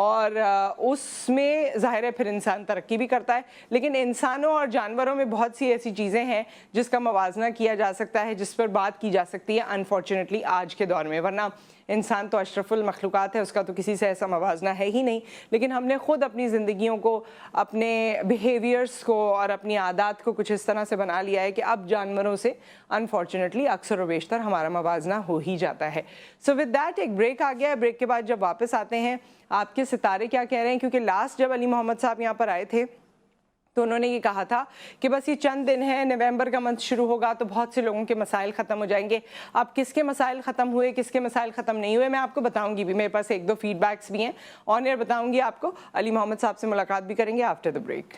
اور اس میں ظاہر ہے پھر انسان ترقی بھی کرتا ہے، لیکن انسانوں اور جانوروں میں بہت سی ایسی چیزیں ہیں جس کا موازنہ کیا جا سکتا ہے، جس پر بات کی جا سکتی ہے انفارچونیٹلی آج کے دور میں، ورنہ انسان تو اشرف المخلوقات ہے، اس کا تو کسی سے ایسا موازنہ ہے ہی نہیں. لیکن ہم نے خود اپنی زندگیوں کو، اپنے بیہیویئرس کو اور اپنی عادات کو کچھ اس طرح سے بنا لیا ہے کہ اب جانوروں سے انفارچونیٹلی اکثر و بیشتر ہمارا موازنہ ہو ہی جاتا ہے. سو ود دیٹ ایک بریک آ گیا ہے. بریک کے بعد جب واپس آتے ہیں آپ کے ستارے کیا کہہ رہے ہیں، کیونکہ لاسٹ جب علی محمد صاحب یہاں پر آئے تھے تو انہوں نے یہ کہا تھا کہ بس یہ چند دن ہے، نومبر کا منتھ شروع ہوگا تو بہت سے لوگوں کے مسائل ختم ہو جائیں گے. اب کس کے مسائل ختم ہوئے، کس کے مسائل ختم نہیں ہوئے، میں آپ کو بتاؤں گی بھی. میرے پاس ایک دو فیڈ بیکس بھی ہیں، آن ایئر بتاؤں گی آپ کو. علی محمد صاحب سے ملاقات بھی کریں گے after the break.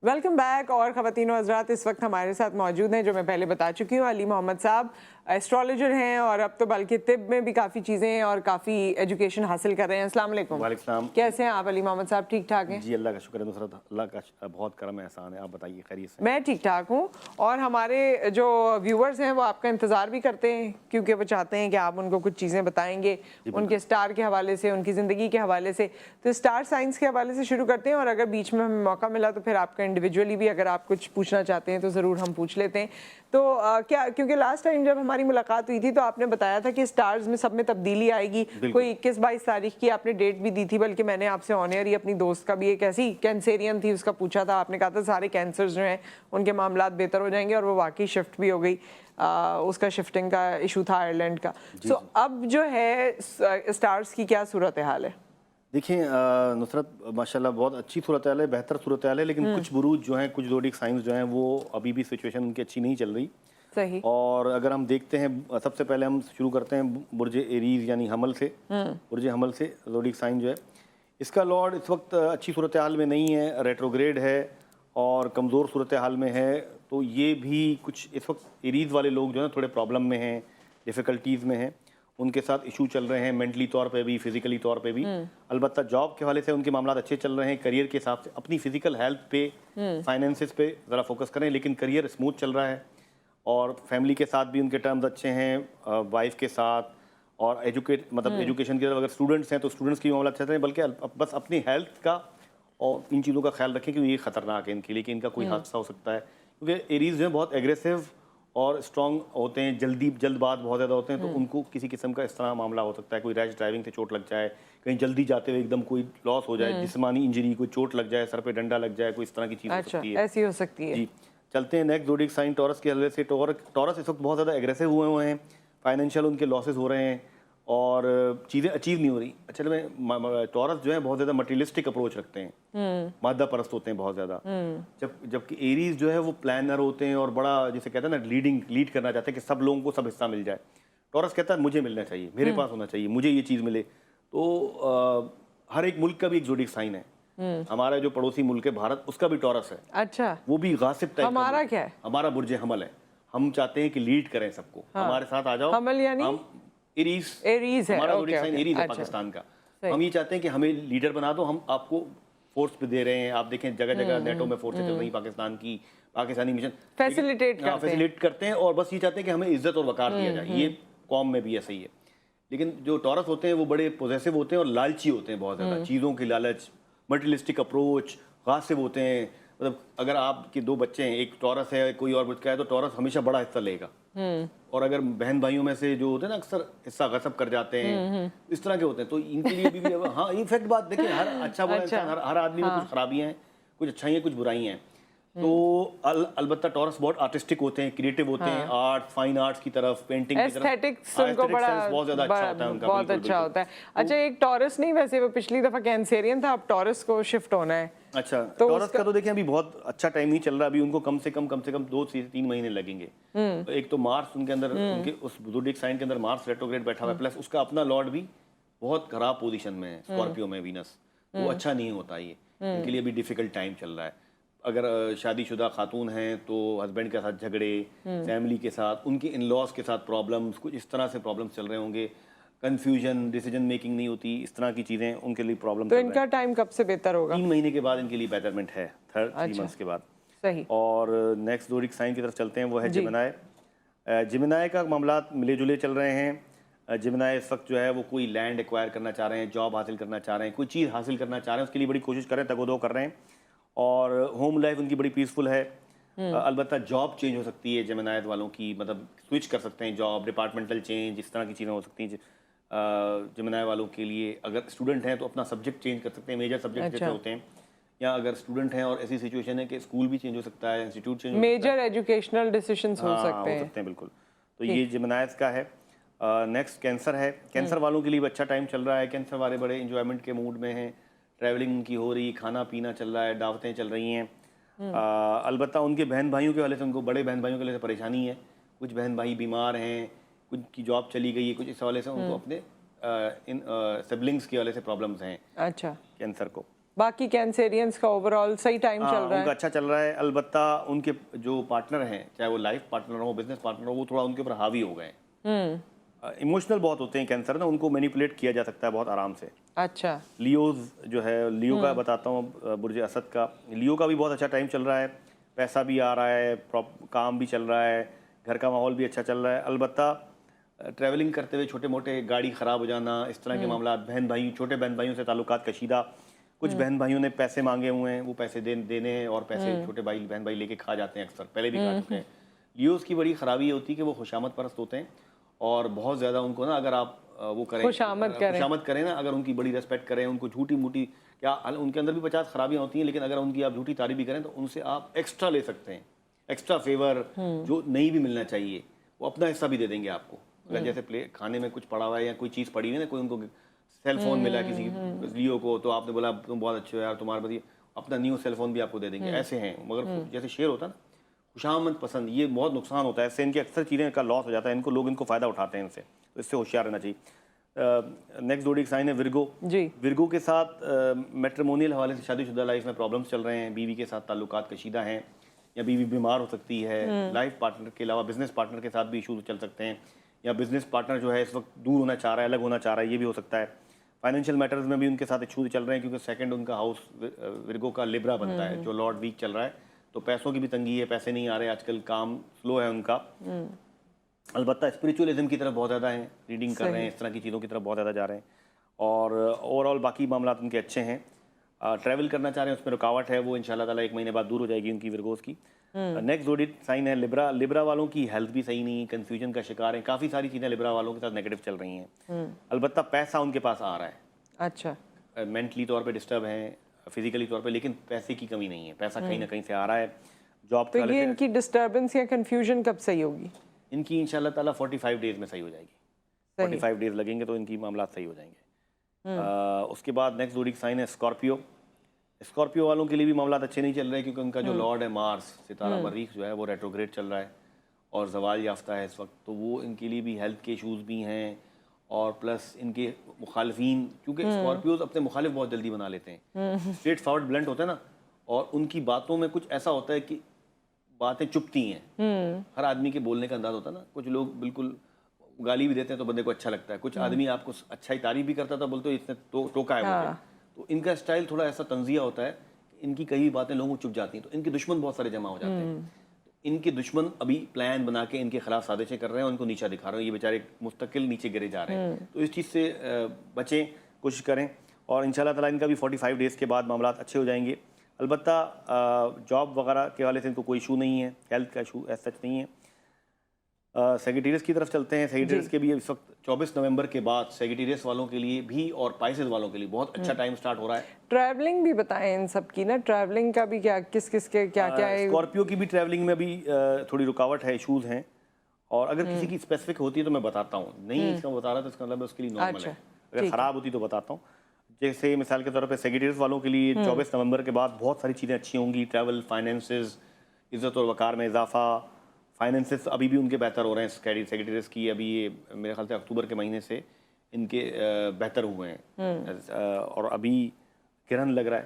Welcome back. اور خواتین و حضرات اس وقت ہمارے ساتھ موجود ہیں، جو میں پہلے بتا چکی ہوں، علی محمد صاحب ایسٹرالوجر ہیں اور اب تو بلکہ طب میں بھی کافی چیزیں اور کافی ایجوکیشن حاصل کر رہے ہیں. السلام علیکم. وعلیکم السلام. کیسے ہیں آپ علی محمد صاحب؟ ٹھیک ٹھاک ہیں؟ جی اللہ کا شکر ہے نصرت، اللہ کا بہت کرم احسان ہے. آپ بتائیے خیریت سے؟ میں ٹھیک ٹھاک ہوں، اور ہمارے جو ویورز ہیں وہ آپ کا انتظار بھی کرتے ہیں، کیونکہ وہ چاہتے ہیں کہ آپ ان کو کچھ چیزیں بتائیں گے ان کے اسٹار کے حوالے سے، ان کی زندگی کے حوالے سے. تو اسٹار سائنس کے حوالے سے شروع کرتے ہیں، اور اگر بیچ میں ہمیں موقع ملا تو پھر آپ کا انڈیویجولی بھی اگر آپ کچھ پوچھنا چاہتے ہیں تو ضرور ہم پوچھ لیتے ہیں. تو کیا، کیونکہ لاسٹ ٹائم جب ہماری ملاقات ہوئی تھی تو آپ نے بتایا تھا کہ اسٹارز میں سب میں تبدیلی آئے گی. کوئی 21-22 تاریخ کی آپ نے ڈیٹ بھی دی تھی، بلکہ میں نے آپ سے آن ایئر ہی اپنی دوست کا بھی ایک ایسی کینسیرین تھی اس کا پوچھا تھا. آپ نے کہا تھا سارے کینسرز جو ہیں ان کے معاملات بہتر ہو جائیں گے، اور وہ واقعی شفٹ بھی ہو گئی. اس کا شفٹنگ کا ایشو تھا آئرلینڈ کا. سو اب جو ہے اسٹارز کی کیا صورتحال ہے؟ دیکھیں نصرت ماشاءاللہ بہت اچھی صورتحال ہے، بہتر صورتحال ہے، لیکن کچھ بروج جو ہیں، کچھ زوڈک سائنس جو ہیں وہ ابھی بھی سچویشن ان کی اچھی نہیں چل رہی. صحیح. اور اگر ہم دیکھتے ہیں، سب سے پہلے ہم شروع کرتے ہیں برج ایریز یعنی حمل سے. برج حمل سے زوڈک سائن جو ہے، اس کا لارڈ اس وقت اچھی صورتحال میں نہیں ہے، ریٹروگریڈ ہے اور کمزور صورتحال میں ہے. تو یہ بھی کچھ اس وقت ایریز والے لوگ جو ہیں تھوڑے پرابلم میں ہیں، ڈیفیکلٹیز میں ہیں، ان کے ساتھ ایشو چل رہے ہیں مینٹلی طور پہ بھی، فزیکلی طور پہ بھی. البتہ جاب کے حوالے سے ان کے معاملات اچھے چل رہے ہیں. کریئر کے حساب سے اپنی فزیکل ہیلتھ پہ، فائنینسز پہ ذرا فوکس کریں، لیکن کریئر اسموتھ چل رہا ہے. اور فیملی کے ساتھ بھی ان کے ٹرمز اچھے ہیں، وائف کے ساتھ. اور ایجوکیشن کی طرف اگر اسٹوڈنٹس ہیں تو اسٹوڈنٹس کی معاملات اچھے رہے ہیں، بلکہ بس اپنی ہیلتھ کا اور ان چیزوں کا خیال رکھیں، کیونکہ یہ خطرناک ہے ان کے لیے کہ ان کا کوئی حادثہ ہو سکتا ہے. کیونکہ ایریز جو ہیں بہت ایگریسو اور اسٹرانگ ہوتے ہیں، جلد بات بہت زیادہ ہوتے ہیں، تو ان کو کسی قسم کا اس طرح معاملہ ہو سکتا ہے. کوئی ریش ڈرائیونگ سے چوٹ لگ جائے، کہیں جلدی جاتے ہوئے ایک دم کوئی لاس ہو جائے، جسمانی انجری، کوئی چوٹ لگ جائے، سر پہ ڈنڈا لگ جائے، کوئی اس طرح کی چیز ہو سکتی ہے. ایسی ہو سکتی ہے. جی چلتے ہیں نیکسٹ زوڈک سائن ٹورس کے حوالے سے. ٹورس اس وقت بہت زیادہ ایگریسو ہوئے ہیں، فائنینشیل ان کے لاسز ہو رہے ہیں اور چیزیں اچیو نہیں ہو رہی. اچھا میں ٹورس جو ہے بہت زیادہ مٹیریلسٹک اپروچ رکھتے ہیں، مادہ پرست ہوتے ہیں بہت زیادہ، جبکہ ایریز جو ہے وہ پلانر ہوتے ہیں اور بڑا جسے کہتے ہیں نا لیڈ کرنا چاہتے ہیں کہ سب لوگوں کو سب حصہ مل جائے. ٹورس کہتا ہے مجھے ملنا چاہیے، میرے پاس ہونا چاہیے، مجھے یہ چیز ملے. تو ہر ایک ملک کا بھی ایک زوڈک سائن ہے. ہمارا جو پڑوسی ملک ہے بھارت، اس کا بھی ٹورس ہے. اچھا. وہ بھی غاصب ٹائپ. ہمارا کیا ہے؟ ہمارا برج حمل ہے. ہم چاہتے ہیں کہ لیڈ کریں سب کو، ہمارے ساتھ آ جاؤ. حمل یعنی ایریز ہے، ہمارا زوڈک سائن ایریز ہے پاکستان کا. ہم یہ چاہتے ہیں کہ ہمیں لیڈر بنا دو، ہم آپ کو فورس پہ دے رہے ہیں. آپ دیکھیں جگہ جگہ نیٹو میں فورسیں چل رہی ہیں پاکستان کی، پاکستانی مشن فیسیلیٹ کرتے ہیں، اور بس یہ چاہتے ہیں کہ ہمیں عزت اور وقار دیا جائے. یہ قوم میں بھی ایسا ہی ہے. لیکن جو ٹورس ہوتے ہیں وہ بڑے پوزیسو ہوتے ہیں اور لالچی ہوتے ہیں بہت زیادہ، چیزوں کی لالچ، مٹیریلسٹک اپروچ، غاصب ہوتے ہیں. مطلب اگر آپ کے دو بچے ہیں، ایک ٹورس ہے کوئی اور بچہ ہے، تو ٹورس ہمیشہ بڑا حصہ لے گا. اور اگر بہن بھائیوں میں سے جو ہوتے ہیں نا اکثر حصہ غصب کر جاتے ہیں، اس طرح کے ہوتے ہیں. تو ان کے لیے بھی ہاں انفیکٹ بات دیکھیں، ہر اچھا برا انسان، ہر آدمی میں کچھ خرابیاں ہیں، کچھ اچھائیاں کچھ برائیاں ہیں. تو البتہ ٹورس بہت آرٹسٹک ہوتے ہیں، کریٹو ہوتے ہیں، آرٹ، فائن آرٹس کی طرف، پینٹنگ کی طرف، ایسٹیٹکس ان کو بہت زیادہ اچھا ہوتا ہے ان کا. بہت اچھا ہوتا ہے. اچھا ایک ٹورس نہیں، ویسے وہ پچھلی دفعہ کینسیرین تھا، اب ٹورس کو شفٹ ہونا ہے. اچھا ٹورس کا تو دیکھیں ابھی بہت اچھا ٹائم نہیں چل رہا. ابھی ان کو کم سے کم 2 سے 3 مہینے لگیں گے. ایک تو مارس ان کے اندر، ان کے اس زوڈک سائن کے اندر مارس ریٹروگریڈ بیٹھا ہوا ہے، پلس اس کا اپنا لارڈ بھی بہت خراب پوزیشن میں ہے، اسکارپیو میں وینس. وہ اچھا نہیں ہوتا، یہ ان کے لیے بھی ڈیفیکلٹ ٹائم چل رہا ہے. اگر شادی شدہ خاتون ہیں تو ہسبینڈ کے ساتھ جھگڑے، فیملی کے ساتھ، ان کے ان لاز کے ساتھ پرابلمس، کچھ اس طرح سے پرابلمس چل رہے ہوں گے، کنفیوژن، ڈیسیجن میکنگ نہیں ہوتی، اس طرح کی چیزیں ان کے لیے پرابلم تو چل ان رہے کا ٹائم کب سے بہتر ہوگا؟ 3 مہینے کے بعد ان کے لیے بیٹرمنٹ ہے، 3 منتھس کے بعد. صحیح. اور نیکسٹ زوڈک سائن کی طرف چلتے ہیں، وہ ہے جیمنائی. جیمنائی کا معاملات ملے جلے چل رہے ہیں. جیمنائی اس وقت جو ہے وہ کوئی لینڈ ایکوائر کرنا چاہ رہے ہیں، جاب حاصل کرنا چاہ رہے ہیں، کوئی چیز حاصل کرنا چاہ رہے ہیں، اس کے لیے بڑی کوشش کر رہے ہیں، تگ و دو کر رہے ہیں. اور ہوم لائف ان کی بڑی پیسفل ہے. البتہ جاب چینج ہو سکتی ہے جیمنائی والوں کی، مطلب سوئچ کر سکتے ہیں جاب، ڈپارٹمنٹل چینج، اس طرح کی چیزیں ہو سکتی ہیں. جیمنائی والوں کے لیے اگر اسٹوڈنٹ ہیں تو اپنا سبجیکٹ چینج کر سکتے ہیں، میجر سبجیکٹ جیسے ہوتے ہیں. یا اگر اسٹوڈنٹ ہیں اور ایسی سچویشن ہے کہ اسکول بھی چینج ہو سکتا ہے، انسٹیٹیوٹ چینج ہو سکتا ہے، میجر ایجوکیشنل ڈیسیشنز ہو سکتے ہیں. بالکل. تو یہ جیمنائز کا ہے. نیکسٹ کینسر ہے. کینسر والوں کے لیے اچھا ٹائم چل رہا ہے. کینسر والے بڑے انجوائمنٹ کے موڈ میں ہیں، ٹریولنگ ان کی ہو رہی، کھانا پینا چل رہا ہے، دعوتیں چل رہی ہیں. البتہ ان کے بہن بھائیوں کے حوالے سے، ان کو بڑے بہن بھائیوں کے حوالے سے پریشانی ہے. کچھ بہن بھائی بیمار ہیں، کچھ کی جاب چلی گئی ہے، کچھ اس حوالے سے ان کو اپنے ان سبلنگس کے حوالے سے پرابلمس ہیں. اچھا. کینسر کو باقی کینسیرینس کا اوور آل صحیح ٹائم چل رہا ہے، ان کا اچھا چل رہا ہے. البتہ ان کے جو پارٹنر ہیں، چاہے وہ لائف پارٹنر ہو، بزنس پارٹنر ہو، وہ تھوڑا ان کے اوپر حاوی ہو گئے ہیں. ایموشنل بہت ہوتے ہیں کینسر نا، ان کو مینیپولیٹ کیا جا سکتا ہے بہت آرام سے. اچھا. لیوز جو ہے، لیو کا بتاتا ہوں، برج اسد کا. لیو کا بھی بہت اچھا ٹائم چل رہا ہے، پیسہ بھی آ رہا ہے، کام بھی چل رہا ہے، گھر کا ماحول بھی اچھا چل رہا ہے. البتہ ٹریولنگ کرتے ہوئے چھوٹے موٹے گاڑی خراب ہو جانا، اس طرح کے معاملات، بہن بھائی، چھوٹے بہن بھائیوں سے تعلقات کشیدہ. کچھ بہن بھائیوں نے پیسے مانگے ہوئے ہیں، وہ پیسے دینے ہیں، اور پیسے چھوٹے بھائی بہن بھائی لے کے کھا جاتے ہیں، اکثر پہلے بھی کھا چکے ہیں. لیوز کی بڑی خرابی یہ ہوتی ہے کہ وہ خوشامد پرست ہوتے ہیں، اور بہت زیادہ ان کو نا، اگر آپ وہ کریں، خوشامد کریں نا، اگر ان کی بڑی ریسپیکٹ کریں، ان کو جھوٹی موٹی، کیا ان کے اندر بھی 50 خرابیاں ہوتی ہیں، لیکن اگر ان کی آپ جھوٹی تعریف بھی کریں تو ان سے آپ ایکسٹرا لے سکتے ہیں، ایکسٹرا فیور جو نہیں بھی ملنا چاہیے، وہ اپنا حصہ بھی دے دیں گے آپ کو. اگر جیسے کھانے میں کچھ پڑا ہوا ہے یا کوئی چیز پڑی ہوئی ہے نا، کوئی ان کو سیل فون ملا کسی لیو کو، تو آپ نے بولا تم بہت اچھے ہو یار، تمہارے بدی اپنا نیو سیل فون بھی آپ کو دے دیں گے. ایسے ہیں. مگر جیسے شیر ہوتا ہے نا، خوشامد پسند، یہ بہت نقصان ہوتا ہے، اس سے ان کی اکثر چیزیں کا لاس ہو جاتا ہے، ان کو لوگ ان کو فائدہ اٹھاتے ہیں ان سے، تو اس سے ہوشیار رہنا چاہیے. نیکسٹ زوڈک سائن ہے ورگو. ورگو کے ساتھ میٹریمونیل حوالے سے شادی شدہ لائف میں پرابلمس چل رہے ہیں، بیوی کے ساتھ تعلقات کشیدہ ہیں، یا بیوی بیمار ہو سکتی ہے. لائف پارٹنر کے علاوہ بزنس پارٹنر کے ساتھ بھی ایشوز چل سکتے ہیں، یا بزنس پارٹنر جو ہے اس وقت دور ہونا چاہ رہا ہے، الگ ہونا چاہ رہا ہے، یہ بھی ہو سکتا ہے. فائنینشیل میٹرز میں بھی ان کے ساتھ ایشوز چل رہے ہیں، کیونکہ سیکنڈ ان کا ہاؤس ورگو کا لبرا بنتا ہے، جو لارڈ ویک چل رہا ہے، تو پیسوں کی بھی تنگی ہے، پیسے نہیں آ رہے آج کل، کام سلو ہے ان کا. البتہ اسپریچولزم کی طرف بہت زیادہ ہیں، ریڈنگ کر رہے ہیں، اس طرح کی چیزوں کی طرف بہت زیادہ جا رہے ہیں. اور اوور آل باقی معاملات ان کے اچھے ہیں. ٹریول کرنا چاہ رہے ہیں، اس میں رکاوٹ ہے، وہ ان شاء اللہ تعالیٰ 1 مہینے بعد دور ہو جائے گی ان کی ورگوز کی. نیکسٹ زوڈک سائن ہے لبرا. لبرا والوں کی ہیلتھ بھی صحیح نہیں، کنفیوژن کا شکار ہیں، کافی ساری چیزیں لبرا والوں کے ساتھ نیگیٹو چل رہی ہیں. البتہ پیسہ ان کے پاس آ رہا ہے. اچھا. مینٹلی طور پہ ڈسٹرب ہیں، فزیکلی طور پہ، لیکن پیسے کی کمی نہیں ہے، پیسہ کہیں نہ کہیں سے آ رہا ہے. جاب تو یہ ان کی ڈسٹربنس یا کنفیوژن کب صحیح ہوگی؟ ان کی انشاءاللہ تعالیٰ 45 ڈیز میں صحیح ہو جائے گی. 45 ڈیز لگیں گے تو ان کی معاملات صحیح ہو جائیں گے. اس کے بعد نیکسٹ زوڈک سائن ہے اسکارپیو. اسکارپیو والوں کے لیے بھی معاملات اچھے نہیں چل رہے، کیونکہ ان کا جو لارڈ ہے مارس، ستارہ مریخ جو ہے، وہ ریٹروگریڈ چل رہا ہے اور زوال یافتہ ہے اس وقت. تو وہ ان کے لیے بھی ہیلتھ کے ایشوز بھی ہیں، اور پلس ان کے مخالفین، کیونکہ اسکارپیوز اپنے مخالف بہت جلدی بنا لیتے ہیں، اسٹریٹ فارورڈ بلنٹ ہوتا ہے نا، اور ان کی باتوں میں کچھ ایسا ہوتا ہے کہ باتیں چپتی ہیں. ہر آدمی کے بولنے کا انداز ہوتا ہے نا، کچھ لوگ بالکل گالی بھی دیتے ہیں تو بندے کو اچھا لگتا ہے، کچھ آدمی آپ کو اچھا ہی تعریف بھی کرتا تھا، بولتے اس نے ٹوکا ہے مجھے. تو ان کا اسٹائل تھوڑا ایسا طنزیہ ہوتا ہے کہ ان کی کئی باتیں لوگوں کو چپ جاتی ہیں، تو ان کے دشمن بہت سارے جمع ہو جاتے ہیں. ان کے دشمن ابھی پلان بنا کے ان کے خلاف سازشیں کر رہے ہیں اور ان کو نیچا دکھا رہے ہیں، یہ بیچارے مستقل نیچے گرے جا رہے ہیں. تو اس چیز سے بچیں، کوشش کریں، اور انشاءاللہ تعالیٰ ان کا بھی 45 ڈیز کے بعد معاملات اچھے ہو جائیں گے. البتہ جاب وغیرہ کے حوالے سے ان کو کوئی ایشو نہیں ہے، ہیلتھ کا ایشو ایز سچ نہیں ہے. سیگیٹیریس کی طرف چلتے ہیں. سیگیٹیریس کے بھی اس وقت 24 نومبر کے بعد سیگیٹیریس والوں کے لیے بھی اور پائسز والوں کے لیے بہت اچھا ٹائم سٹارٹ ہو رہا ہے. ٹریولنگ بھی بتائیں ان سب کی نا، ٹریولنگ کا بھی کیا، کس کس کے کیا کیا ہے؟ اسکارپیو کی بھی ٹریولنگ میں بھی تھوڑی رکاوٹ ہے، ایشوز ہیں، اور اگر کسی کی اسپیسیفک ہوتی ہے تو میں بتاتا ہوں، نہیں اس کا بتا رہا تو اس کا مطلب اس کے لیے نارمل ہے. اگر خراب ہوتی تو بتاتا ہوں. جیسے مثال کے طور پہ سیگیٹیریس والوں کے لیے 24 نومبر کے بعد بہت ساری چیزیں اچھی ہوں گی. ٹریول، فائنینسز، عزت اور وقار میں اضافہ. فائنینسز ابھی بھی ان کے بہتر ہو رہے ہیں سیگیٹیریس کی، ابھی یہ میرے خیال سے اکتوبر کے مہینے سے ان کے بہتر ہوئے ہیں. اور ابھی گرہن لگ رہا ہے،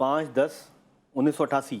5/10/1988।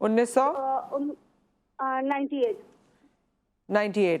1998। 98।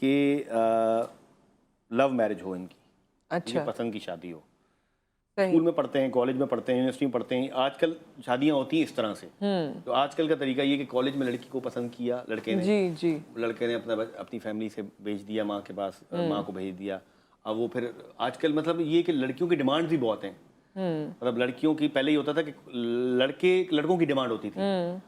کہ لو میرج ہو ان کی، اچھا پسند کی شادی ہو. صحیح. اسکول میں پڑھتے ہیں، کالج میں پڑھتے ہیں، یونیورسٹی میں پڑھتے ہیں. آج کل شادیاں ہوتی ہیں اس طرح سے. تو آج کل کا طریقہ یہ کہ کالج میں لڑکی کو پسند کیا لڑکے نے، جی لڑکے نے اپنی فیملی سے بھیج دیا ماں کے پاس، ماں کو بھیج دیا. اب وہ پھر آج کل مطلب یہ کہ لڑکیوں کی ڈیمانڈ بھی بہت ہیں. مطلب لڑکیوں کی پہلے یہ ہوتا تھا کہ لڑکوں کی ڈیمانڈ ہوتی تھی.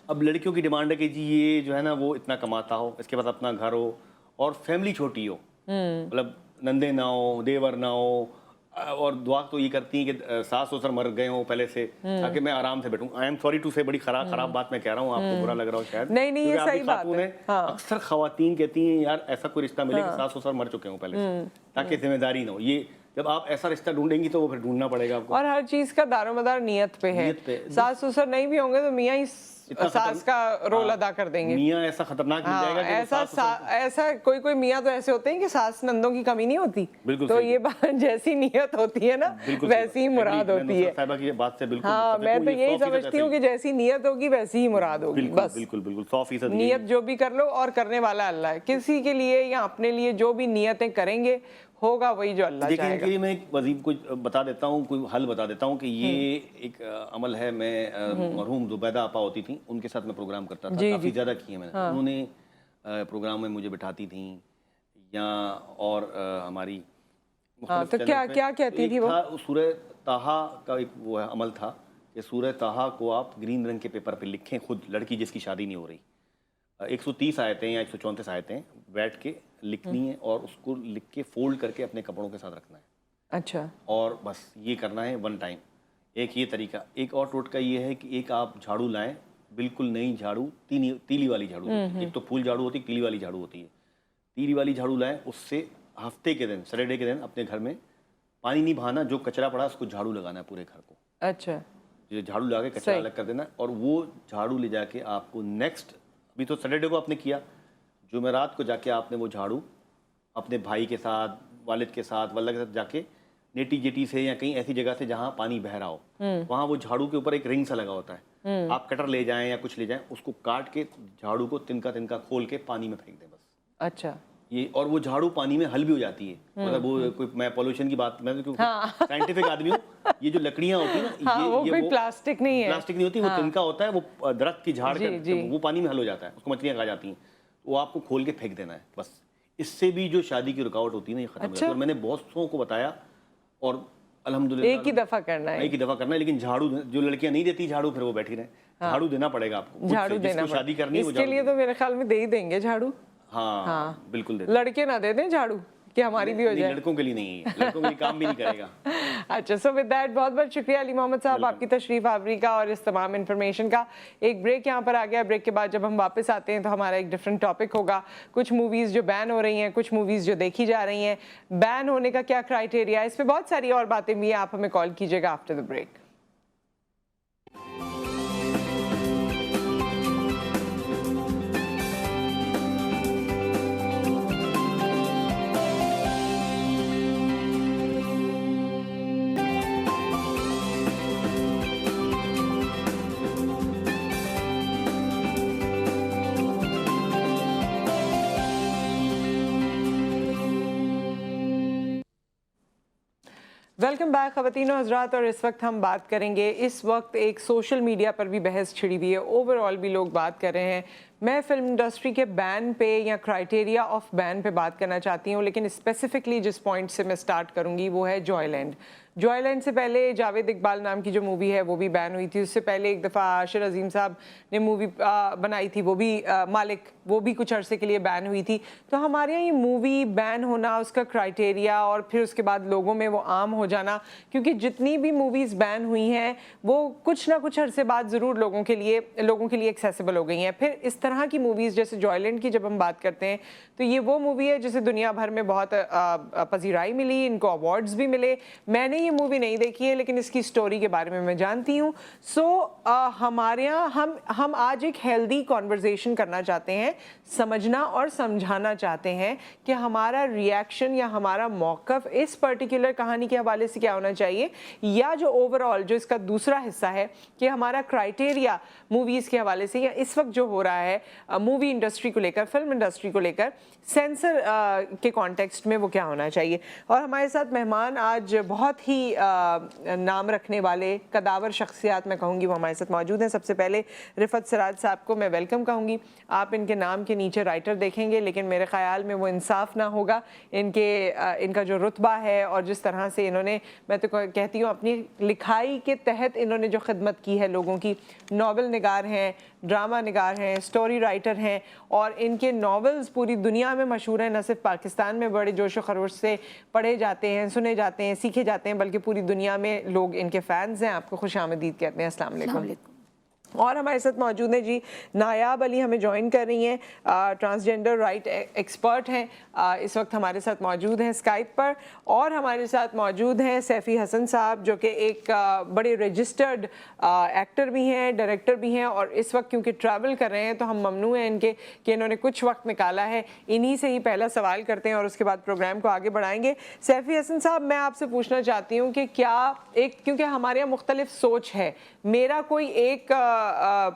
اب لڑکیوں کی ڈیمانڈ ہے کہ جی یہ جو ہے نا وہ اتنا کماتا ہو، اس کے پاس اپنا گھر ہو اور فیملی چھوٹی ہو، مطلب نندے نہ ہو، دیور نہ ہو. اور دعا تو یہ کرتی ہیں کہ ساس سسر مر گئے ہوں پہلے سے تاکہ میں آرام سے بیٹھوں. آئی ایم سوری ٹو سے، بڑی خراب بات میں کہہ رہا ہوں، آپ کو برا لگ رہا ہو شاید. نہیں یہ صحیح بات ہے. اکثر خواتین کہتی ہیں یار ایسا کوئی رشتہ ملے کہ ساس سسر مر چکے ہوں پہلے سے تاکہ ذمہ داری نہ ہو. یہ جب آپ ایسا رشتہ ڈھونڈیں گی تو وہ پھر ڈھونڈنا پڑے گا آپ کو. اور ہر چیز کا دار و مدار نیت پہ ہے. ساس سسر نہیں بھی ہوں گے تو میاں ہی ساس کا رول ادا کر دیں گے. میاں ایسا خطرناک مل جائے گا. ایسا کوئی میاں تو ایسے ہوتے ہیں کہ ساس نندوں کی کمی نہیں ہوتی. تو یہ بات جیسی نیت ہوتی ہے نا ویسی ہی مراد ہوتی ہے. ہاں میں تو یہی سمجھتی ہوں کہ جیسی نیت ہوگی ویسی ہی مراد ہوگی. بس بالکل 100% نیت جو بھی کر لو اور کرنے والا اللہ ہے. کسی کے لیے یا اپنے لیے جو بھی نیتیں کریں گے ہوگا وہی جو اللہ چاہے گا. دیکھیں میں ایک وظیف کو بتا دیتا ہوں، کوئی حل بتا دیتا ہوں کہ یہ ایک عمل ہے. میں مرحوم زبیدہ آپا ہوتی تھیں، ان کے ساتھ میں پروگرام کرتا تھا، کافی زیادہ کیے میں نے. انہوں نے پروگرام میں مجھے بٹھاتی تھیں یا اور ہماری تو کیا کہتی تھی وہ؟ سورہ طٰہٰ کا ایک وہ عمل تھا کہ سورہ طٰہٰ کو آپ گرین رنگ کے پیپر پہ لکھیں، خود لڑکی جس کی شادی نہیں ہو رہی. 130 آیتیں یا 134 آیتیں بیٹھ کے لکھنی ہے اور اس کو لکھ کے فولڈ کر کے اپنے کپڑوں کے ساتھ رکھنا ہے. اچھا. اور بس یہ کرنا ہے 1 ٹائم. ایک یہ طریقہ. ایک اور ٹوٹکا یہ ہے کہ ایک آپ جھاڑو لائیں، بالکل نئی جھاڑو، تیلی والی جھاڑو. ایک تو پھول جھاڑو ہوتی ہے، تیلی والی جھاڑو ہوتی ہے. تیلی والی جھاڑو لائیں، اس سے ہفتے کے دن، سیٹرڈے کے دن اپنے گھر میں پانی نہیں بہانا، جو کچرا پڑا اس کو جھاڑو لگانا ہے پورے گھر کو. اچھا. جھاڑو لگا کے کچرا الگ کر دینا. اور وہ جھاڑو لے جا کے آپ کو نیکسٹ، ابھی تو سیٹرڈے کو آپ نے کیا، جمعرات کو جا کے آپ نے وہ جھاڑو اپنے بھائی کے ساتھ، والد کے ساتھ، والدہ کے ساتھ جا کے نیٹی جیٹی سے یا کہیں ایسی جگہ سے جہاں پانی بہ رہا ہو، وہاں وہ جھاڑو کے اوپر ایک رنگ سا لگا ہوتا ہے. آپ کٹر لے جائیں یا کچھ لے جائیں، اس کو کاٹ کے جھاڑو کو تنکا کھول کے پانی میں پھینک دیں بس. اچھا. یہ اور وہ جھاڑو پانی میں حل بھی ہو جاتی ہے. مطلب وہ کوئی، میں پولوشن کی بات، میں سائنٹیفک آدمی ہوں. یہ جو لکڑیاں ہوتی ہیں نا، وہ کوئی پلاسٹک نہیں ہے، پلاسٹک نہیں ہوتی، وہ تنکا ہوتا ہے، وہ درخت کی جھاڑ کا وہ پانی میں حل ہو جاتا ہے، اس کو مچھلیاں کھا جاتی ہیں. وہ آپ کو کھول کے پھینک دینا ہے بس. اس سے بھی جو شادی کی رکاوٹ ہوتی ہے نا یہ ختم ہو جاتی ہے. اور میں نے بہت سو کو بتایا اور الحمدللہ ایک ہی دفعہ کرنا ہے. لیکن جھاڑو جو لڑکیاں نہیں دیتی جھاڑو، پھر وہ بیٹھی رہیں. جھاڑو دینا پڑے گا آپ کو. جھاڑو دینا شادی کرنی ہے اس کے لیے تو میرے خیال میں دے ہی دیں گے جھاڑو. ہاں بالکل. لڑکے نہ دے دیں جھاڑو کہ ہماری بھی ہو جائے. لڑکوں کے لیے نہیں ہے، لڑکوں کے لیے کام بھی نہیں کرے گا. اچھا. سو ود دیٹ بہت بہت شکریہ علی محمد صاحب آپ کی تشریف آوری کا اور اس تمام انفارمیشن کا. ایک بریک یہاں پر آ گیا. بریک کے بعد جب ہم واپس آتے ہیں تو ہمارا ایک ڈفرینٹ ٹاپک ہوگا. کچھ موویز جو بین ہو رہی ہیں، کچھ موویز جو دیکھی جا رہی ہیں، بین ہونے کا کیا کرائٹیریا ہے، اس پہ بہت ساری اور باتیں بھی ہیں. آپ ہمیں کال کیجیے گا after the break. Welcome back خواتین و حضرات. اور اس وقت ہم بات کریں گے، اس وقت ایک سوشل میڈیا پر بھی بحث چھڑی ہوئی ہے، اوور آل بھی لوگ بات کر رہے ہیں. میں فلم انڈسٹری کے بین پہ یا کرائٹیریا آف بین پہ بات کرنا چاہتی ہوں، لیکن اسپیسیفکلی جس پوائنٹ سے میں سٹارٹ کروں گی وہ ہے جوائے لینڈ. جوائے لینڈ سے پہلے جاوید اقبال نام کی جو مووی ہے وہ بھی بین ہوئی تھی. اس سے پہلے ایک دفعہ عاشر عظیم صاحب نے مووی بنائی تھی، وہ بھی مالک، وہ بھی کچھ عرصے کے لیے بین ہوئی تھی. تو ہمارے یہاں یہ مووی بین ہونا، اس کا کرائٹیریا اور پھر اس کے بعد لوگوں میں وہ عام ہو جانا، کیونکہ جتنی بھی موویز بین ہوئی ہیں وہ کچھ نہ کچھ عرصے بعد ضرور لوگوں کے لیے ایکسیسیبل ہو گئی ہیں. پھر اس طرح کی موویز جیسے جوائے لینڈ کی جب ہم بات کرتے ہیں تو یہ وہ مووی ہے جسے دنیا بھر میں بہت پذیرائی ملی، ان کو ایوارڈز بھی ملے. میں نے یہ مووی نہیں دیکھی ہے لیکن اس کی سٹوری کے بارے میں جانتی ہوں. سو ہمارے یہاں ہم آج ایک ہیلدی کانورزیشن کرنا چاہتے ہیں, سمجھنا اور سمجھانا چاہتے ہیں کہ ہمارا ریئیکشن یا ہمارا موقف اس پرٹیکولر کہانی کے حوالے سے کیا ہونا چاہیے, یا جو اوور آل جو اس کا دوسرا حصہ ہے کہ ہمارا کرائٹیریا موویز کے حوالے سے یا اس وقت جو ہو رہا ہے مووی انڈسٹری کو لے کر, فلم انڈسٹری کو لے کر, سینسر کے کانٹیکسٹ میں وہ کیا ہونا چاہیے. اور ہمارے ساتھ مہمان آج بہت ہی نام رکھنے والے قداور شخصیات میں کہوں گی وہ ہمارے ساتھ موجود ہیں. سب سے پہلے رفعت سراج صاحب کو میں ویلکم کہوں گی. آپ ان کے نام کے نیچے رائٹر دیکھیں گے لیکن میرے خیال میں وہ انصاف نہ ہوگا. ان کا جو رتبہ ہے اور جس طرح سے انہوں نے, میں تو کہتی ہوں اپنی لکھائی کے تحت انہوں نے جو خدمت کی ہے لوگوں کی, ناول نگار ہیں, ڈرامہ نگار ہیں, سٹوری رائٹر ہیں, اور ان کے ناولز پوری دنیا میں مشہور ہیں. نہ صرف پاکستان میں بڑے جوش و خروش سے پڑھے جاتے ہیں, سنے جاتے ہیں, سیکھے جاتے ہیں, بلکہ پوری دنیا میں لوگ ان کے فینز ہیں. آپ کو خوش آمدید کہتے ہیں. السلام علیکم. اور ہمارے ساتھ موجود ہیں جی نایاب علی, ہمیں جوائن کر رہی ہیں, ٹرانسجینڈر رائٹ ایکسپرٹ ہیں, اس وقت ہمارے ساتھ موجود ہیں اسکائپ پر. اور ہمارے ساتھ موجود ہیں سیفی حسن صاحب جو کہ ایک بڑے رجسٹرڈ ایکٹر بھی ہیں, ڈائریکٹر بھی ہیں, اور اس وقت کیونکہ ٹریول کر رہے ہیں تو ہم ممنوع ہیں ان کے کہ انہوں نے کچھ وقت نکالا ہے. انہی سے ہی پہلا سوال کرتے ہیں اور اس کے بعد پروگرام کو آگے بڑھائیں گے. سیفی حسن صاحب, میں آپ سے پوچھنا چاہتی ہوں کہ کیا کیونکہ ہمارے یہاں مختلف سوچ ہے, میرا کوئی ایک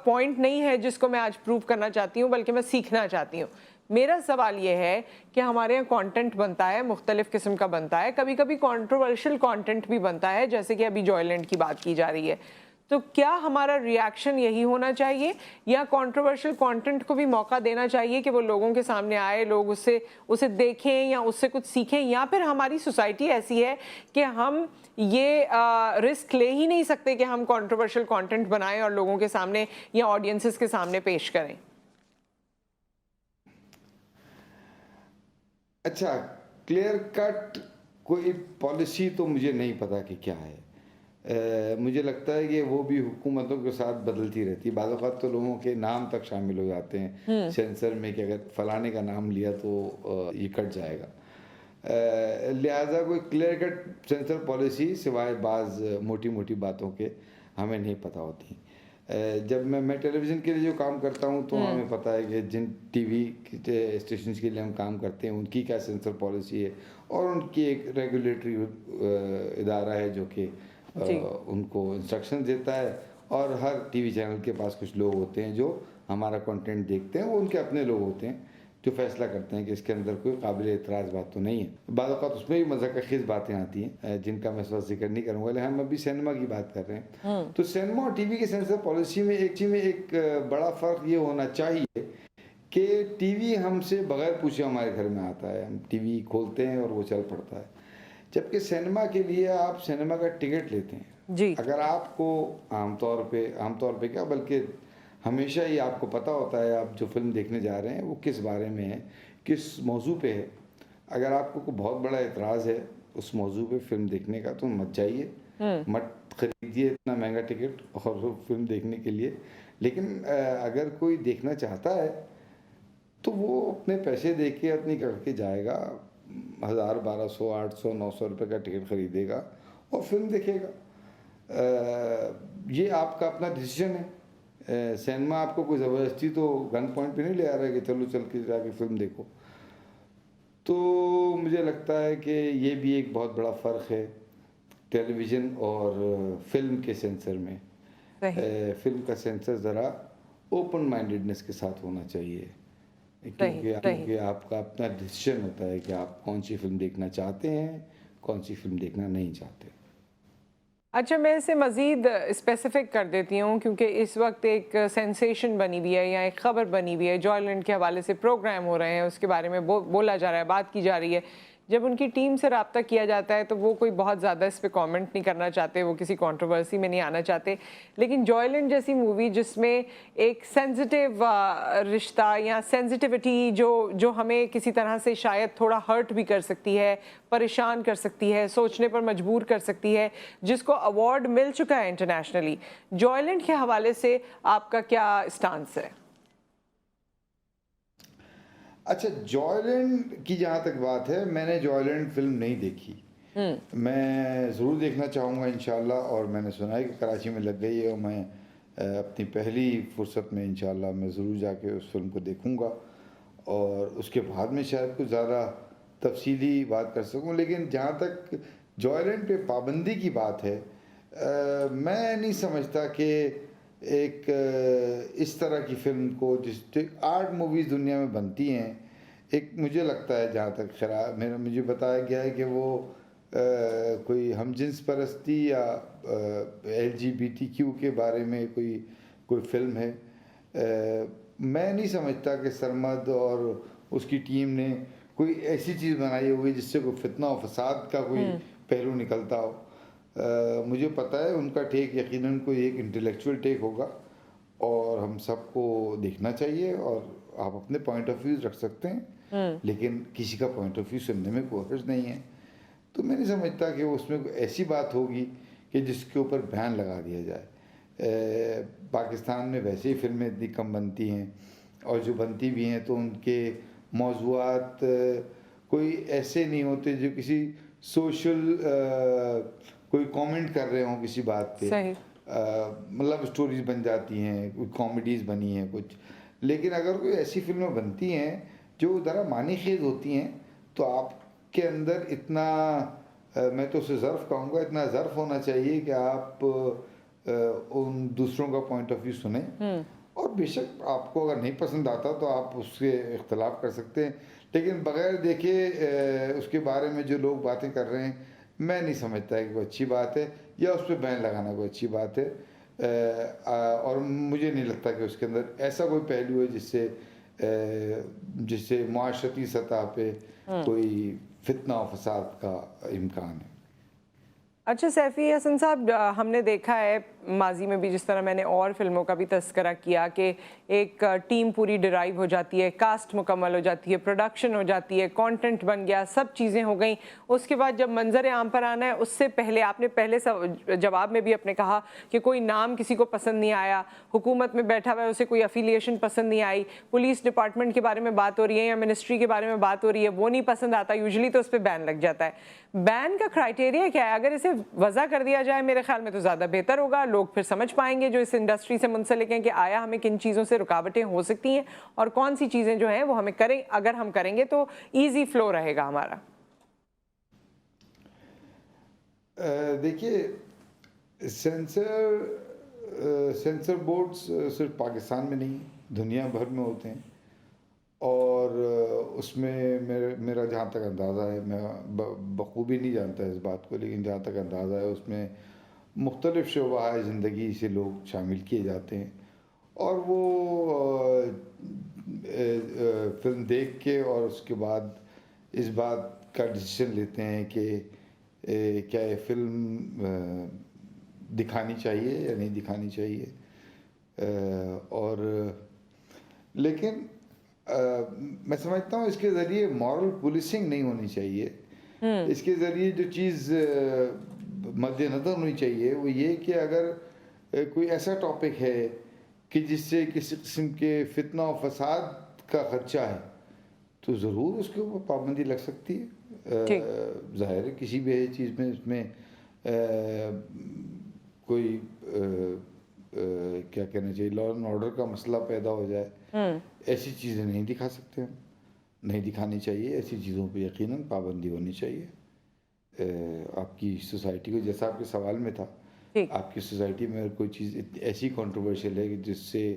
پوائنٹ نہیں ہے جس کو میں آج پروو کرنا چاہتی ہوں بلکہ میں سیکھنا چاہتی ہوں. میرا سوال یہ ہے کہ ہمارے یہاں کانٹینٹ بنتا ہے, مختلف قسم کا بنتا ہے, کبھی کبھی کنٹروورشل کانٹینٹ بھی بنتا ہے جیسے کہ ابھی جوائے لینڈ کی بات کی جا رہی ہے. تو کیا ہمارا ریاکشن یہی ہونا چاہیے یا کنٹروورشل کانٹینٹ کو بھی موقع دینا چاہیے کہ وہ لوگوں کے سامنے آئے, لوگ اسے دیکھیں یا اس سے کچھ سیکھیں, یا پھر ہماری سوسائٹی ایسی ہے کہ ہم یہ رسک لے ہی نہیں سکتے کہ ہم کنٹروورشل کانٹینٹ بنائیں اور لوگوں کے سامنے یا آڈینسز کے سامنے پیش کریں؟ اچھا, کلیئر کٹ کوئی پالیسی تو مجھے نہیں پتا کہ کیا ہے. مجھے لگتا ہے کہ وہ بھی حکومتوں کے ساتھ بدلتی رہتی ہے. بعض اوقات تو لوگوں کے نام تک شامل ہو جاتے ہیں سینسر میں کہ اگر فلانے کا نام لیا تو یہ کٹ جائے گا. لہٰذا کوئی کلیئر کٹ سینسر پالیسی سوائے بعض موٹی موٹی باتوں کے ہمیں نہیں پتہ ہوتی. جب میں ٹیلی ویژن کے لیے جو کام کرتا ہوں تو ہمیں پتہ ہے کہ جن ٹی وی اسٹیشنز کے لیے ہم کام کرتے ہیں ان کی کیا سینسر پالیسی ہے, اور ان کی ایک ریگولیٹری ادارہ ہے جو کہ ان کو انسٹرکشن دیتا ہے, اور ہر ٹی وی چینل کے پاس کچھ لوگ ہوتے ہیں جو ہمارا کنٹینٹ دیکھتے ہیں, وہ ان کے اپنے لوگ ہوتے ہیں جو فیصلہ کرتے ہیں کہ اس کے اندر کوئی قابل اعتراض بات تو نہیں ہے. بعض اوقات اس میں بھی مذاق خیز باتیں آتی ہیں جن کا میں اس وقت ذکر نہیں کروں گا, لیکن ہم ابھی سینما کی بات کر رہے ہیں. تو سینما اور ٹی وی کے سینسر پالیسی میں ایک بڑا فرق یہ ہونا چاہیے کہ ٹی وی ہم سے بغیر پوچھے ہمارے گھر میں آتا ہے, ہم ٹی وی کھولتے ہیں اور وہ چل پڑتا ہے, جبکہ سینما کے لیے آپ سینما کا ٹکٹ لیتے ہیں جی. اگر آپ کو عام طور پہ کیا بلکہ ہمیشہ ہی آپ کو پتہ ہوتا ہے آپ جو فلم دیکھنے جا رہے ہیں وہ کس بارے میں ہے, کس موضوع پہ ہے. اگر آپ کو کوئی بہت بڑا اعتراض ہے اس موضوع پہ فلم دیکھنے کا تو مت جائیے, مت خریدیے اتنا مہنگا ٹکٹ اور فلم دیکھنے کے لیے. لیکن اگر کوئی دیکھنا چاہتا ہے تو وہ اپنے پیسے دے کے اپنی کر کے جائے گا, 1000 1200 800 900 روپے کا ٹکٹ خریدے گا اور فلم دیکھے گا. یہ آپ کا اپنا ڈیسیژن ہے. سینما آپ کو کوئی زبردستی تو گن پوائنٹ پہ نہیں لے آ رہا ہے کہ چلو چل کے جا کے فلم دیکھو. تو مجھے لگتا ہے کہ یہ بھی ایک بہت بڑا فرق ہے ٹیلی ویژن اور فلم کے سینسر میں. فلم کا سینسر ذرا اوپن مائنڈیڈنس کے ساتھ ہونا چاہیے, کیونکہ آپ کا اپنا ڈیسیژن ہوتا ہے کہ آپ کون سی فلم دیکھنا چاہتے ہیں, کون سی فلم دیکھنا نہیں چاہتے. اچھا, میں اسے مزید اسپیسیفک کر دیتی ہوں کیونکہ اس وقت ایک سینسیشن بنی ہوئی ہے یا ایک خبر بنی ہوئی ہے, جوائے لینڈ کے حوالے سے پروگرام ہو رہے ہیں, اس کے بارے میں بولا جا رہا ہے, بات کی جا رہی ہے. جب ان کی ٹیم سے رابطہ کیا جاتا ہے تو وہ کوئی بہت زیادہ اس پہ کامنٹ نہیں کرنا چاہتے, وہ کسی کنٹروورسی میں نہیں آنا چاہتے. لیکن جوائے لینڈ جیسی مووی جس میں ایک سینسٹیو رشتہ یا سینسٹیوٹی جو ہمیں کسی طرح سے شاید تھوڑا ہرٹ بھی کر سکتی ہے, پریشان کر سکتی ہے, سوچنے پر مجبور کر سکتی ہے, جس کو ایوارڈ مل چکا ہے انٹرنیشنلی, جوائے لینڈ کے حوالے سے آپ کا کیا اسٹانس ہے؟ اچھا, جوائے لینڈ کی جہاں تک بات ہے, میں نے جوائے لینڈ فلم نہیں دیکھی, میں ضرور دیکھنا چاہوں گا انشاءاللہ، اور میں نے سنا ہے کہ کراچی میں لگ گئی ہے، اور میں اپنی پہلی فرصت میں انشاءاللہ میں ضرور جا کے اس فلم کو دیکھوں گا، اور اس کے بعد میں شاید کچھ زیادہ تفصیلی بات کر سکوں. لیکن جہاں تک جوائے لینڈ پہ پابندی کی بات ہے، میں نہیں سمجھتا کہ ایک اس طرح کی فلم کو، جس 8 موویز دنیا میں بنتی ہیں، ایک مجھے لگتا ہے جہاں تک مجھے بتایا گیا ہے کہ وہ کوئی ہم جنس پرستی یا LGBTQ کے بارے میں کوئی فلم ہے. میں نہیں سمجھتا کہ سرمد اور اس کی ٹیم نے کوئی ایسی چیز بنائی ہوگی جس سے کوئی فتنہ و فساد کا کوئی پہلو نکلتا ہو. مجھے پتہ ہے ان کا ٹیک یقیناً کوئی ایک انٹلیکچوئل ٹیک ہوگا، اور ہم سب کو دیکھنا چاہیے، اور آپ اپنے پوائنٹ آف ویوز رکھ سکتے ہیں، لیکن کسی کا پوائنٹ آف ویو سننے میں کوئی حرج نہیں ہے. تو میں نہیں سمجھتا کہ اس میں کوئی ایسی بات ہوگی کہ جس کے اوپر بین لگا دیا جائے. پاکستان میں ویسے ہی فلمیں اتنی کم بنتی ہیں، اور جو بنتی بھی ہیں تو ان کے موضوعات کوئی ایسے نہیں ہوتے جو کسی سوشل کوئی کامنٹ کر رہے ہوں کسی بات پہ. مطلب سٹوریز بن جاتی ہیں، کوئی کامیڈیز بنی ہیں کچھ. لیکن اگر کوئی ایسی فلمیں بنتی ہیں جو ذرا معنی خیز ہوتی ہیں، تو آپ کے اندر اتنا، میں تو اسے ظرف کہوں گا، اتنا ظرف ہونا چاہیے کہ آپ ان دوسروں کا پوائنٹ آف ویو سنیں. اور بے شک آپ کو اگر نہیں پسند آتا تو آپ اس سے اختلاف کر سکتے ہیں، لیکن بغیر دیکھے اس کے بارے میں جو لوگ باتیں کر رہے ہیں، میں نہیں سمجھتا کہ کوئی اچھی بات ہے، یا اس پہ بین لگانا کوئی اچھی بات ہے. اور مجھے نہیں لگتا کہ اس کے اندر ایسا کوئی پہلو ہے جس سے معاشرتی سطح پہ کوئی فتنہ و فساد کا امکان ہے. اچھا سیفی حسن صاحب، ہم نے دیکھا ہے ماضی میں بھی، جس طرح میں نے اور فلموں کا بھی تذکرہ کیا، کہ ایک ٹیم پوری ڈرائیو ہو جاتی ہے، کاسٹ مکمل ہو جاتی ہے، پروڈکشن ہو جاتی ہے، کانٹینٹ بن گیا، سب چیزیں ہو گئیں. اس کے بعد جب منظر عام پر آنا ہے، اس سے پہلے آپ نے پہلے جواب میں بھی اپنے کہا کہ کوئی نام کسی کو پسند نہیں آیا، حکومت میں بیٹھا ہوا ہے اسے کوئی افیلیشن پسند نہیں آئی، پولیس ڈپارٹمنٹ کے بارے میں بات ہو رہی ہے یا منسٹری کے بارے میں بات ہو رہی ہے، وہ نہیں پسند آتا، یوزلی تو اس پہ بین لگ جاتا ہے. بین کا کرائٹیریا کیا ہے؟ اگر اسے وضع کر دیا جائے میرے خیال میں تو زیادہ بہتر ہوگا. لوگ پھر سمجھ پائیں گے جو اس انڈسٹری سے منسلک ہیں کہ آیا ہمیں کن چیزوں سے رکاوٹیں ہو سکتی ہیں، اور کون سی چیزیں جو ہیں وہ ہمیں کریں، اگر ہم کریں گے تو ایزی فلو رہے گا ہمارا. دیکھیے، سینسر بورڈز صرف پاکستان میں نہیں، دنیا بھر میں ہوتے ہیں، اور اس میں میرا جہاں تک اندازہ ہے، میں بخوبی نہیں جانتا اس بات کو، لیکن جہاں تک اندازہ ہے اس میں مختلف شعبہ زندگی سے لوگ شامل کیے جاتے ہیں، اور وہ فلم دیکھ کے اور اس کے بعد اس بات کا ڈیسیشن لیتے ہیں کہ کیا یہ فلم دکھانی چاہیے یا نہیں دکھانی چاہیے. اور لیکن میں سمجھتا ہوں اس کے ذریعے مورل پولیسنگ نہیں ہونی چاہیے. اس کے ذریعے جو چیز مد نظر ہونی چاہیے وہ یہ کہ اگر کوئی ایسا ٹاپک ہے کہ جس سے کسی قسم کے فتنہ و فساد کا خدشہ ہے، تو ضرور اس کے اوپر پابندی لگ سکتی ہے. ظاہر ہے کسی بھی چیز میں اس میں کوئی کیا کہنا چاہیے، لا اینڈ آرڈر کا مسئلہ پیدا ہو جائے، ایسی چیزیں نہیں دکھا سکتے ہم، نہیں دکھانی چاہیے. ایسی چیزوں پہ یقیناً پابندی ہونی چاہیے. آپ کی سوسائٹی کو، جیسا آپ کے سوال میں تھا، آپ کی سوسائٹی میں اگر کوئی چیز ایسی کنٹروورشل ہے کہ جس سے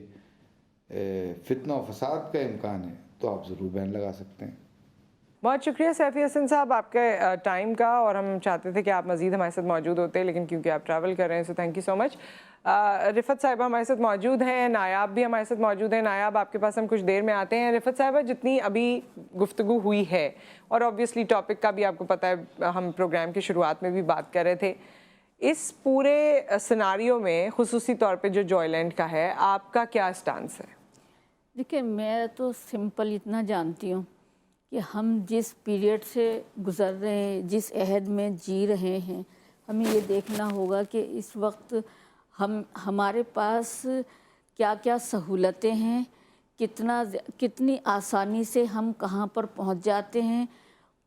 فتنہ و فساد کا امکان ہے، تو آپ ضرور بین لگا سکتے ہیں. بہت شکریہ سیفی حسن صاحب آپ کے ٹائم کا، اور ہم چاہتے تھے کہ آپ مزید ہمارے ساتھ موجود ہوتے، لیکن کیونکہ آپ ٹریول کر رہے ہیں، سو تھینک یو سو مچ. رفت صاحبہ ہمارے ساتھ موجود ہیں، نایاب بھی ہمارے ساتھ موجود ہیں. نایاب آپ کے پاس ہم کچھ دیر میں آتے ہیں. رفت صاحبہ، جتنی ابھی گفتگو ہوئی ہے، اور آبویسلی ٹاپک کا بھی آپ کو پتہ ہے، ہم پروگرام کی شروعات میں بھی بات کر رہے تھے، اس پورے سیناریو میں خصوصی طور پہ جو جوائے لینڈ کا ہے، آپ کا کیا اسٹانس ہے؟ دیکھیں، میں تو سمپل اتنا جانتی ہوں کہ ہم جس پیریڈ سے گزر رہے ہیں، جس عہد میں جی رہے ہیں، ہمیں یہ دیکھنا ہوگا کہ اس وقت ہمارے پاس کیا کیا سہولتیں ہیں، کتنی آسانی سے ہم کہاں پر پہنچ جاتے ہیں،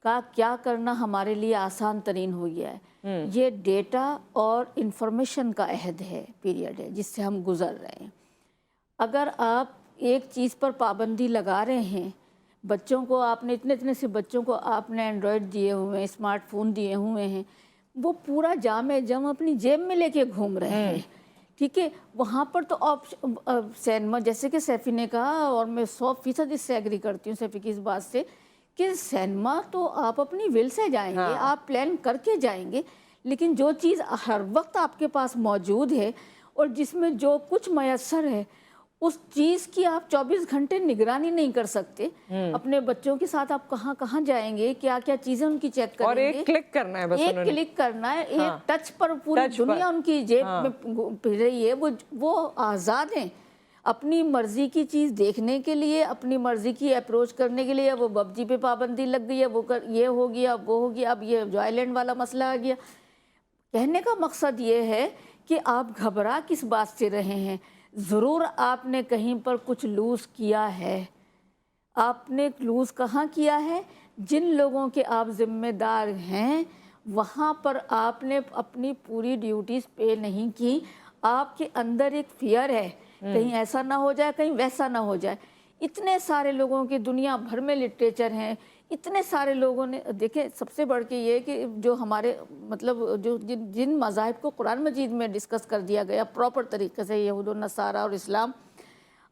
کا کیا کرنا ہمارے لیے آسان ترین ہو گیا ہے. یہ ڈیٹا اور انفارمیشن کا عہد ہے، پیریڈ ہے جس سے ہم گزر رہے ہیں. اگر آپ ایک چیز پر پابندی لگا رہے ہیں، بچوں کو آپ نے اتنے سے بچوں کو آپ نے اینڈرائڈ دیے ہوئے ہیں، اسمارٹ فون دیے ہوئے ہیں، وہ پورا جام اپنی جیب میں لے کے گھوم رہے ہیں. ٹھیک ہے، وہاں پر تو سینما جیسے کہ سیفی نے کہا، اور میں 100% اس سے ایگری کرتی ہوں سیفی کی اس بات سے، کہ سینما تو آپ اپنی ول سے جائیں گے، آپ پلان کر کے جائیں گے، لیکن جو چیز ہر وقت آپ کے پاس موجود ہے اور جس میں جو کچھ میسر ہے، اس چیز کی آپ 24 گھنٹے نگرانی نہیں کر سکتے. اپنے بچوں کے ساتھ آپ کہاں کہاں جائیں گے، کیا کیا چیزیں ان کی چیک کریں گے، اور ایک کلک کرنا ہے، بس ایک کلک کرنا ہے، ایک ٹچ پر پوری دنیا ان کی جیب میں پھر رہی ہے. وہ آزاد ہیں اپنی مرضی کی چیز دیکھنے کے لیے، اپنی مرضی کی اپروچ کرنے کے لیے. وہ PUBG پہ پابندی لگ گئی ہے، وہ یہ ہو گیا، وہ ہو گیا، اب یہ جوائے لینڈ والا مسئلہ آ گیا. کہنے کا مقصد یہ ہے کہ آپ گھبرا کس بات سے رہے ہیں. ضرور آپ نے کہیں پر کچھ لوز کیا ہے. آپ نے لوز کہاں کیا ہے؟ جن لوگوں کے آپ ذمہ دار ہیں وہاں پر آپ نے اپنی پوری ڈیوٹیز پے نہیں کی. آپ کے اندر ایک فیئر ہے، کہیں ایسا نہ ہو جائے، کہیں ویسا نہ ہو جائے. اتنے سارے لوگوں کے دنیا بھر میں لٹریچر ہیں، اتنے سارے لوگوں نے دیکھیں. سب سے بڑھ کے یہ کہ جو ہمارے مطلب جو جن مذاہب کو قرآن مجید میں ڈسکس کر دیا گیا پراپر طریقے سے، یہود و نصارہ اور اسلام،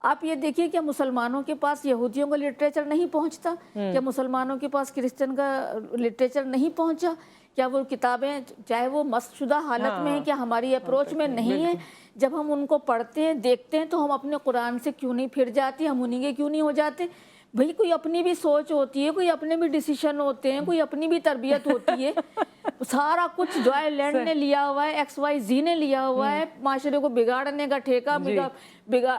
آپ یہ دیکھیے کہ مسلمانوں کے پاس یہودیوں کا لٹریچر نہیں پہنچتا، کیا مسلمانوں کے پاس کرسچن کا لٹریچر نہیں پہنچا؟ کیا وہ کتابیں چاہے وہ مست شدہ حالت میں ہیں، کیا ہماری اپروچ میں نہیں ہے؟ جب ہم ان کو پڑھتے ہیں، دیکھتے ہیں، تو ہم اپنے قرآن سے کیوں نہیں پھر جاتے، ہم انہیں کے کیوں نہیں ہو جاتے؟ بھئی کوئی اپنی بھی سوچ ہوتی ہے، کوئی اپنے بھی ڈیسیشن ہوتے ہیں، کوئی اپنی بھی تربیت ہوتی ہے. سارا کچھ جوائے لینڈ نے لیا ہوا ہے، XYZ نے لیا ہوا ہے، معاشرے کو بگاڑنے کا ٹھیکہ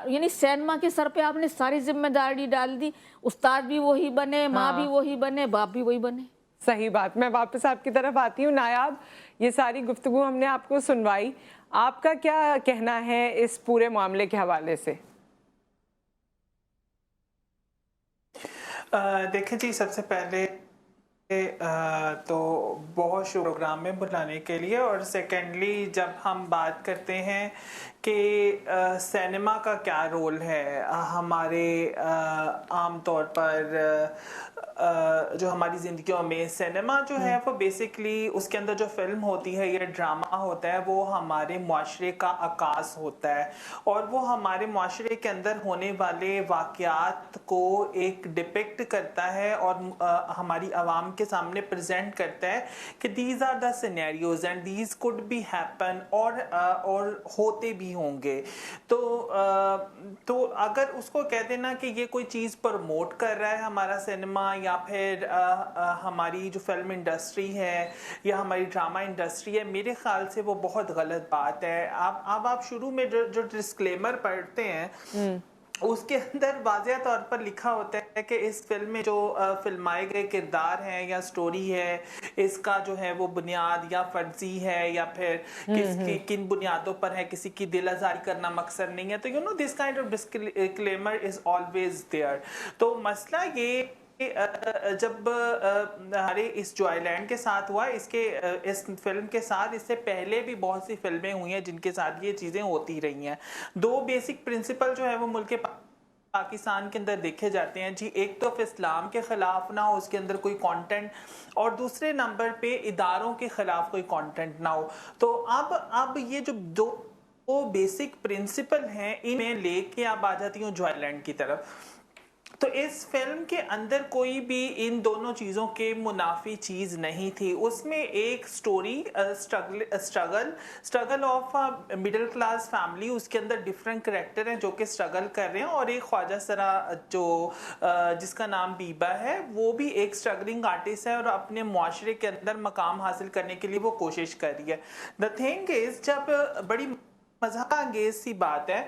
یعنی سینما کے سر پہ آپ نے ساری ذمہ داری ڈال دی. استاد بھی وہی بنے، ماں بھی وہی بنے، باپ بھی وہی بنے. صحیح بات. میں واپس آپ کی طرف آتی ہوں. نایاب، یہ ساری گفتگو ہم نے آپ کو سنوائی، آپ کا کیا کہنا ہے اس پورے معاملے کے حوالے سے؟ دیکھیں جی، سب سے پہلے تو بہت شکریہ پروگرام میں بلانے کے لیے. اور سیکنڈلی جب ہم بات کرتے ہیں کہ سینما کا کیا رول ہے ہمارے عام طور پر جو ہماری زندگیوں میں، سینما جو ہے وہ بیسکلی اس کے اندر جو فلم ہوتی ہے یا ڈرامہ ہوتا ہے وہ ہمارے معاشرے کا عکاس ہوتا ہے، اور وہ ہمارے معاشرے کے اندر ہونے والے واقعات کو ایک ڈپکٹ کرتا ہے اور ہماری عوام کے سامنے پریزنٹ کرتا ہے کہ these are the scenarios and these could be happen, اور ہوتے بھی ہوں گے. تو اگر اس کو کہہ دینا کہ یہ کوئی چیز پروموٹ کر رہا ہے ہمارا سینما، یا پھر ہماری جو فلم انڈسٹری ہے یا ہماری ڈرامہ انڈسٹری ہے، میرے خیال سے وہ بہت غلط بات ہے. اب آپ شروع میں جو ڈسکلیمر پڑھتے ہیں اس کے اندر واضح طور پر لکھا ہوتا ہے کہ اس فلم میں جو فلمائے گئے کردار ہیں یا سٹوری ہے، اس کا جو ہے وہ بنیاد یا فرضی ہے یا پھر کن بنیادوں پر ہے، کسی کی دل آزاری کرنا مقصد نہیں ہے. تو this kind of disclaimer is always there. تو مسئلہ یہ جب ہمارے اس جوائے لینڈ کے ساتھ ہوا، اس فلم کے ساتھ اس سے پہلے بھی بہت سی فلمیں ہوئی ہیں جن کے ساتھ یہ چیزیں ہوتی رہی ہیں. دو بیسک پرنسپل جو ہے وہ ملک پاکستان کے اندر دیکھے جاتے ہیں جی. ایک تو اسلام کے خلاف نہ ہو اس کے اندر کوئی کانٹینٹ، اور دوسرے نمبر پہ اداروں کے خلاف کوئی کانٹینٹ نہ ہو. تو اب یہ جو دو بیسک پرنسپل ہیں، انہیں لے کے اب آ جاتی ہوں جوائے لینڈ کی طرف. تو اس فلم کے اندر کوئی بھی ان دونوں چیزوں کے منافی چیز نہیں تھی. اس میں ایک story struggle of middle class family, اس کے اندر ڈیفرنٹ کریکٹر ہیں جو کہ سٹرگل کر رہے ہیں، اور ایک خواجہ سرا جو جس کا نام بیبا ہے، وہ بھی ایک سٹرگلنگ آرٹسٹ ہے اور اپنے معاشرے کے اندر مقام حاصل کرنے کے لیے وہ کوشش کر رہی ہے. دا تھنگ از، جب بڑی مزاح انگیز سی بات ہے،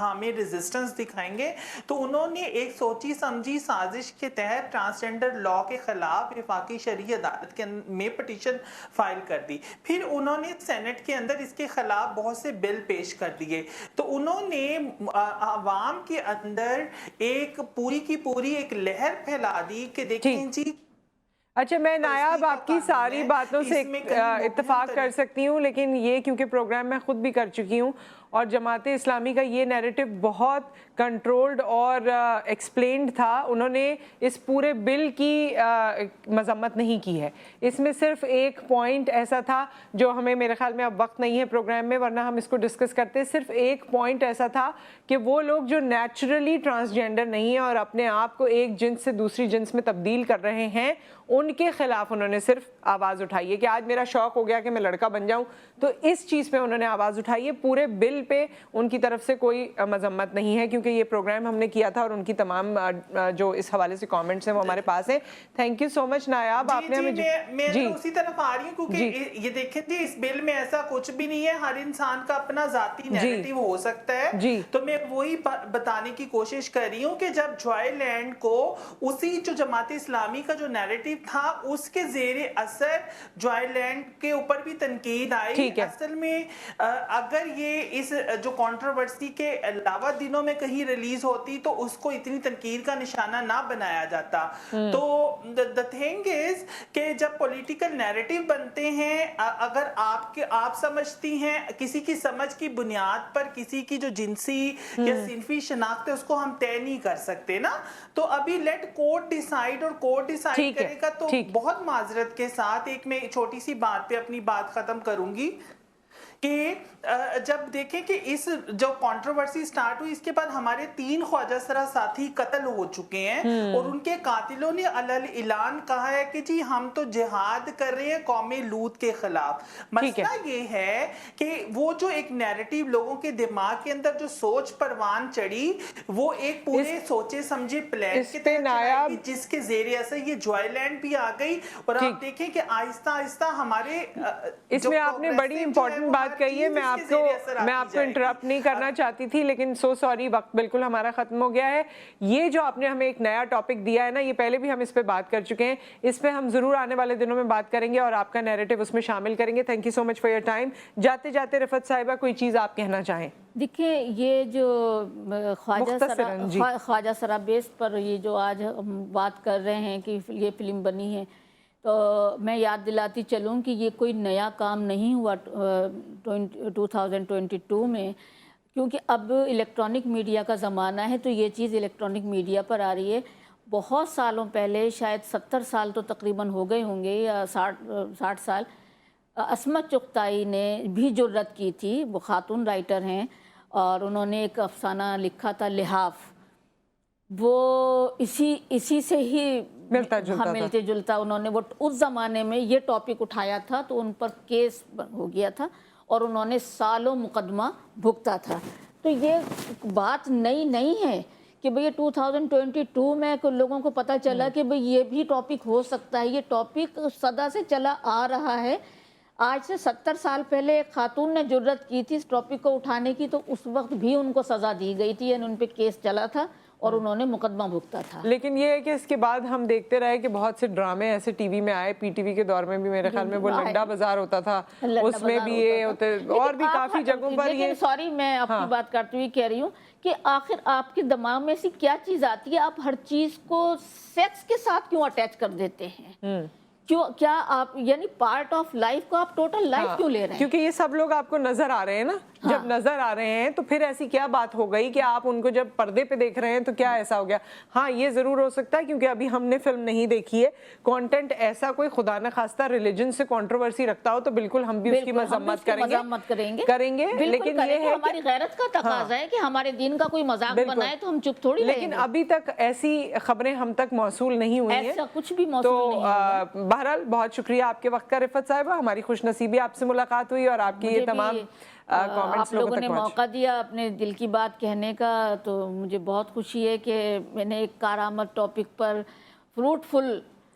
ہمیں ریزسٹنس دکھائیں گے. تو انہوں نے ایک سوچی سمجھی سازش کے تحت ٹرانسجنڈر لا کے خلاف وفاقی شرعی عدالت میں پٹیشن فائل کر دی. پھر انہوں نے سینٹ کے اندر اس کے خلاف بہت سے بل پیش کر دیے. تو انہوں نے عوام کے اندر ایک پوری کی پوری ایک لہر پھیلا دی کہ دیکھیں جی. اچھا میں نایاب آپ کی ساری باتوں سے اتفاق کر سکتی ہوں، لیکن یہ کیونکہ پروگرام میں خود بھی کر چکی ہوں اور جماعت اسلامی کا یہ نیریٹو بہت کنٹرولڈ اور ایکسپلینڈ تھا. انہوں نے اس پورے بل کی مذمت نہیں کی ہے. اس میں صرف ایک پوائنٹ ایسا تھا جو ہمیں، میرے خیال میں اب وقت نہیں ہے پروگرام میں ورنہ ہم اس کو ڈسکس کرتے. صرف ایک پوائنٹ ایسا تھا کہ وہ لوگ جو نیچرلی ٹرانسجینڈر نہیں ہیں اور اپنے آپ کو ایک جنس سے دوسری جنس میں تبدیل کر رہے ہیں، ان کے خلاف انہوں نے صرف آواز اٹھائی ہے کہ آج میرا شوق ہو گیا کہ میں لڑکا بن جاؤں. تو اس چیز پہ انہوں نے آواز اٹھائی ہے. پورے بل پہ ان کی طرف سے کوئی مذمت نہیں ہے کیونکہ یہ پروگرام ہم نے کیا تھا اور ان کی تمام جو اس حوالے سے کامنٹس ہیں وہ ہمارے پاس ہیں. تھینک یو سو مچ نایاب. آپ نے ہمیں میں اسی طرف آ رہی ہوں کیونکہ یہ دیکھیں جی اس بل میں ایسا کچھ بھی نہیں ہے. ہر انسان کا اپنا ذاتی نیریٹو ہو سکتا ہے. تو میں وہی بتانے کی کوشش کر رہی ہوں کہ جب جوائے لینڈ کو اسی جو جماعت اسلامی کا جو نیریٹو تھا اس کے زیر اثر جوائے لینڈ کے اوپر بھی تنقید آئی. اصل میں اگر یہ اس جو کنٹروورسی کے علاوہ دنوں میں کہیں ریلیز ہوتی تو اس کو اتنی تنقید کا نشانہ نہ بنایا جاتا. تو the thing is کہ جب پولیٹیکل نیریٹو بنتے ہیں، اگر آپ سمجھتی ہیں کسی کی سمجھ کی بنیاد پر کسی کی جو جنسی یا صنفی شناخت ہے اس کو ہم طے نہیں کر سکتے نا. تو ابھی لیٹ کورٹ ڈیسائیڈ، اور کورٹ ڈیسائیڈ کرے گا. تو بہت معذرت کے ساتھ ایک میں چھوٹی سی بات پہ اپنی بات ختم کروں گی کہ جب دیکھیں کہ اس جو کنٹروورسی سٹارٹ ہوئی اس کے بعد ہمارے 3 خواجہ سرا ساتھی قتل ہو چکے ہیں اور ان کے قاتلوں نے علل اعلان کہا ہے کہ جی ہم تو جہاد کر رہے ہیں قوم لوط کے خلاف. مسئلہ یہ ہے کہ وہ جو ایک نیریٹو لوگوں کے دماغ کے اندر جو سوچ پروان چڑھی وہ ایک پورے سوچے سمجھے پلان کے تحت چلائی جس کے زیر اثر یہ جوائے لینڈ بھی آ گئی. اور آپ دیکھیں کہ آہستہ آہستہ ہمارے اس میں آپ نے بڑی امپورٹنٹ بات کہی ہے. میں آپ کو انٹرپٹ نہیں کرنا چاہتی تھی لیکن سو سوری، وقت بالکل ہمارا ختم ہو گیا ہے. یہ جو آپ نے ہمیں ایک نیا ٹاپک دیا ہے نا، یہ پہلے بھی ہم اس پہ بات کر چکے ہیں. اس پہ ہم ضرور آنے والے دنوں میں بات کریں گے اور آپ کا نیریٹو اس میں شامل کریں گے. Thank you so much for your time. جاتے جاتے رفعت صاحبہ کوئی چیز آپ کہنا چاہیں؟ دیکھیں یہ جو خواجہ سرا بیس پر یہ جو آج ہم بات کر رہے ہیں کہ یہ فلم بنی ہے، تو میں یاد دلاتی چلوں کہ یہ کوئی نیا کام نہیں ہوا 2022 میں، کیونکہ اب الیکٹرانک میڈیا کا زمانہ ہے تو یہ چیز الیکٹرانک میڈیا پر آ رہی ہے. بہت سالوں پہلے، شاید 70 سال تو تقریباً ہو گئے ہوں گے یا 60 سال، عصمت چغتائی نے بھی جرأت کی تھی. وہ خاتون رائٹر ہیں اور انہوں نے ایک افسانہ لکھا تھا لحاف. وہ اسی سے ہی ملتے جلتا انہوں نے وہ اس زمانے میں یہ ٹاپک اٹھایا تھا تو ان پر کیس ہو گیا تھا اور انہوں نے سالوں مقدمہ بھگتا تھا. تو یہ بات نئی نہیں ہے کہ بھئی 2022 میں لوگوں کو پتہ چلا کہ بھئی یہ بھی ٹاپک ہو سکتا ہے. یہ ٹاپک صدا سے چلا آ رہا ہے. آج سے 70 سال پہلے ایک خاتون نے جرأت کی تھی اس ٹاپک کو اٹھانے کی، تو اس وقت بھی ان کو سزا دی گئی تھی، یعنی ان پہ کیس چلا تھا اور انہوں نے مقدمہ بھگتا تھا. لیکن یہ ہے کہ اس کے بعد ہم دیکھتے رہے کہ بہت سے ڈرامے ایسے ٹی وی میں آئے. پی ٹی وی کے دور میں بھی میرے خیال میں وہ لنڈا بازار ہوتا تھا، اس میں بھی یہ ہوتے اور بھی کافی جگہوں پر. لیکن سوری میں آپ کی بات کرتے ہوئے کہہ رہی ہوں کہ آخر آپ کے دماغ میں ایسی کیا چیز آتی ہے، آپ ہر چیز کو سیکس کے ساتھ کیوں اٹیچ کر دیتے ہیں؟ کیا آپ یعنی پارٹ آف لائف کو آپ ٹوٹل لائف کیوں لے رہے ہیں؟ کیونکہ یہ سب لوگ آپ کو نظر آ رہے ہیں نا. جب نظر آ رہے ہیں تو پھر ایسی کیا بات ہو گئی کہ آپ ان کو جب پردے پہ دیکھ رہے ہیں تو کیا ایسا ہو گیا؟ ہاں یہ ضرور ہو سکتا ہے کیونکہ ابھی ہم نے فلم نہیں دیکھی ہے. کانٹینٹ ایسا کوئی خدا نہ خواستہ ریلیجن سے کنٹروورسی رکھتا ہو تو بالکل ہم بھی اس کی مذمت کریں گے. لیکن یہ ہے ہماری غیرت کا تقاضا ہے کہ ہمارے دین کا کوئی مذاق بنائے تو ہم چپ تھوڑی. لیکن ابھی تک ایسی خبریں ہم تک موصول نہیں ہوئی ہیں، ایسا کچھ بھی موصول نہیں ہے. تو بہرحال بہت شکریہ آپ کے وقت کا رفعت صاحبہ. ہماری خوش نصیبی آپ سے ملاقات ہوئی اور آپ کی یہ تمام آپ لوگوں نے موقع دیا اپنے دل کی بات کہنے کا. تو مجھے بہت خوشی ہے کہ میں نے ایک کارآمد ٹاپک پر فروٹفل